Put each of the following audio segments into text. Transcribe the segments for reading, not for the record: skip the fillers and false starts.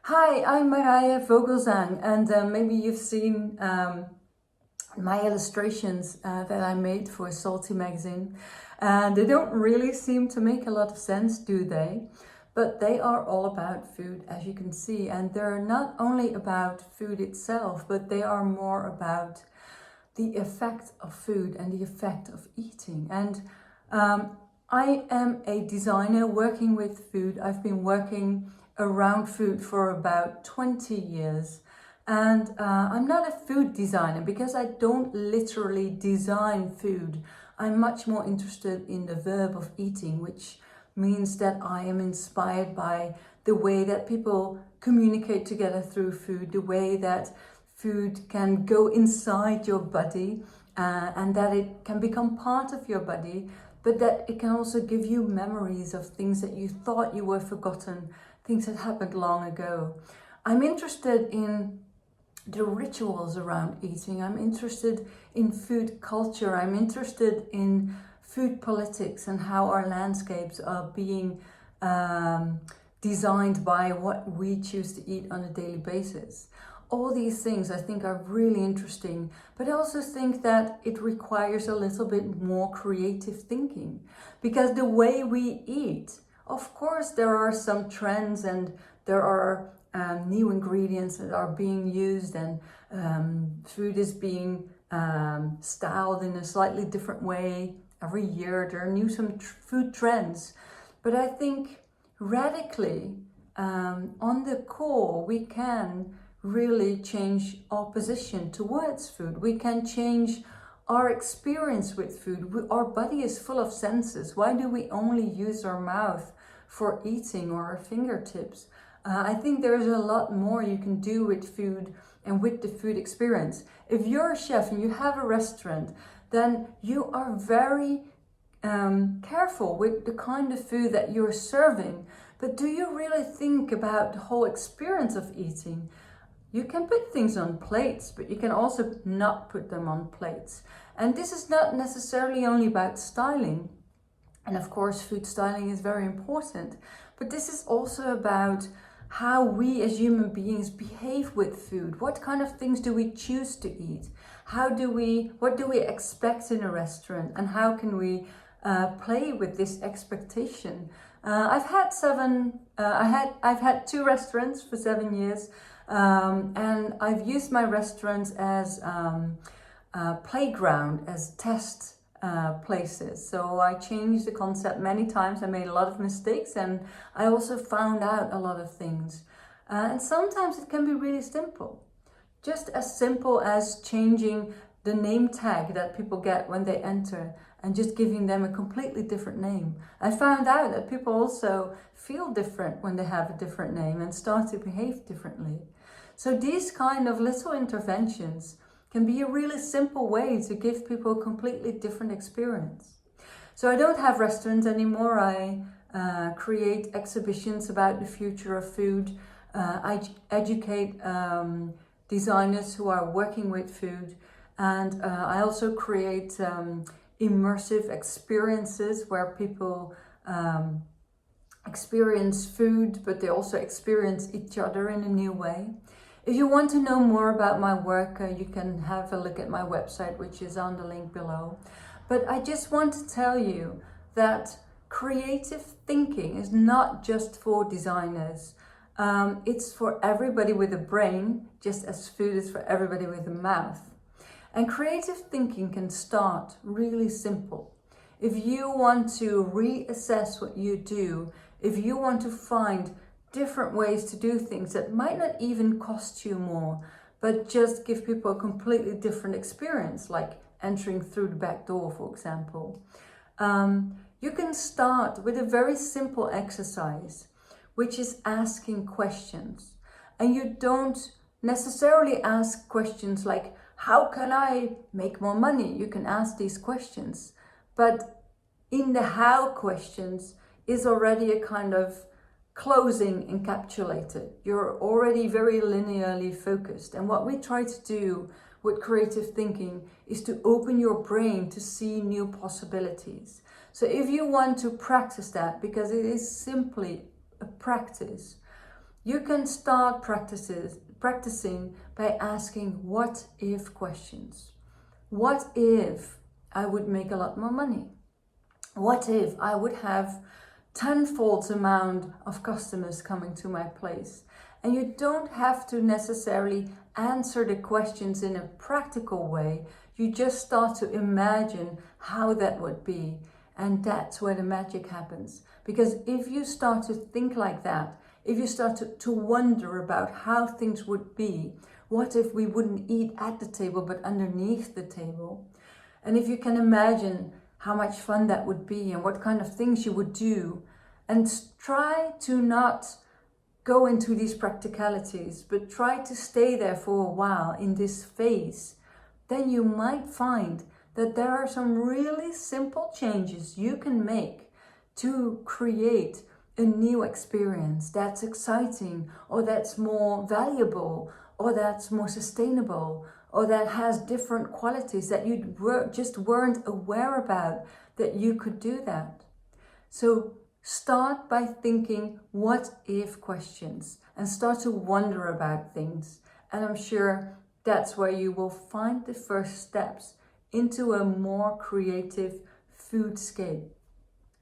Hi, I'm Marije Vogelzang, and maybe you've seen my illustrations that I made for Salty magazine. They don't really seem to make a lot of sense, do they? But they are all about food, as you can see, and they're not only about food itself, but they are more about the effect of food and the effect of eating. And I am a designer working with food. I've been working around food for about 20 years. And I'm not a food designer because I don't literally design food. I'm much more interested in the verb of eating, which means that I am inspired by the way that people communicate together through food, the way that food can go inside your body and that it can become part of your body, but that it can also give you memories of things that you thought you were forgotten, things that happened long ago. I'm interested in the rituals around eating. I'm interested in food culture. I'm interested in food politics and how our landscapes are being designed by what we choose to eat on a daily basis. All these things I think are really interesting, but I also think that it requires a little bit more creative thinking, because the way we eat, of course, there are some trends and there are new ingredients that are being used, and food is being styled in a slightly different way every year. There are some food trends, but I think radically on the core we can really change our position towards food. We can change our experience with food. Our body is full of senses. Why do we only use our mouth for eating or our fingertips? I think there's a lot more you can do with food and with the food experience. If you're a chef and you have a restaurant, then you are very careful with the kind of food that you're serving. But do you really think about the whole experience of eating? You can put things on plates, but you can also not put them on plates. And this is not necessarily only about styling. And of course, food styling is very important. But this is also about how we as human beings behave with food. What kind of things do we choose to eat? What do we expect in a restaurant? And how can we play with this expectation? I've had 2 restaurants for 7 years. And I've used my restaurants as a playground, as test places. So I changed the concept many times. I made a lot of mistakes, and I also found out a lot of things. And sometimes it can be really simple. Just as simple as changing the name tag that people get when they enter and just giving them a completely different name. I found out that people also feel different when they have a different name and start to behave differently. So these kind of little interventions can be a really simple way to give people a completely different experience. So I don't have restaurants anymore. I create exhibitions about the future of food. I educate designers who are working with food. And I also create immersive experiences where people experience food, but they also experience each other in a new way. If you want to know more about my work, you can have a look at my website, which is on the link below. But I just want to tell you that creative thinking is not just for designers. It's for everybody with a brain, just as food is for everybody with a mouth. And creative thinking can start really simple. If you want to reassess what you do, if you want to find different ways to do things that might not even cost you more, but just give people a completely different experience, like entering through the back door, for example. You can start with a very simple exercise, which is asking questions. And you don't necessarily ask questions like, how can I make more money? You can ask these questions, but in the how questions is already a kind of closing encapsulated. You're already very linearly focused. And what we try to do with creative thinking is to open your brain to see new possibilities. So if you want to practice that, because it is simply a practice, You can start practicing by asking what if questions. What if I would make a lot more money? What if I would have tenfold amount of customers coming to my place? And you don't have to necessarily answer the questions in a practical way. You just start to imagine how that would be. And that's where the magic happens. Because if you start to think like that, if you start to wonder about how things would be, what if we wouldn't eat at the table but underneath the table? And if you can imagine how much fun that would be and what kind of things you would do, and try to not go into these practicalities, but try to stay there for a while in this phase, then you might find that there are some really simple changes you can make to create a new experience that's exciting, or that's more valuable, or that's more sustainable, or that has different qualities that you just weren't aware about that you could do that. So start by thinking what if questions and start to wonder about things. And I'm sure that's where you will find the first steps into a more creative foodscape.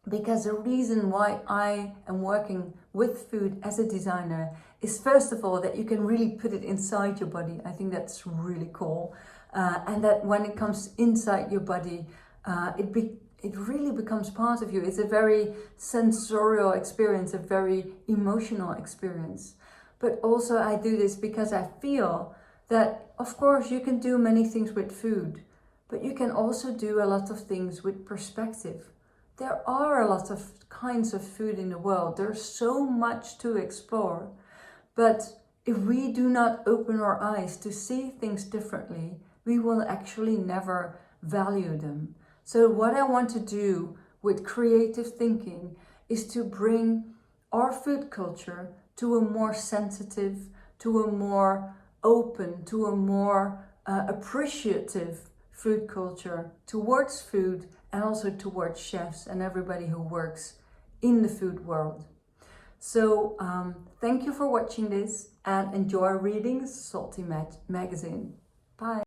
Because the reason why I am working with food as a designer is, first of all, that you can really put it inside your body. I think that's really cool. And that when it comes inside your body, it really becomes part of you. It's a very sensorial experience, a very emotional experience. But also I do this because I feel that, of course, you can do many things with food, but you can also do a lot of things with perspective. There are a lot of kinds of food in the world. There's so much to explore. But if we do not open our eyes to see things differently, we will actually never value them. So what I want to do with creative thinking is to bring our food culture to a more sensitive, to a more open, to a more appreciative food culture towards food, and also towards chefs and everybody who works in the food world. So thank you for watching this, and enjoy reading Salty Magazine. Bye.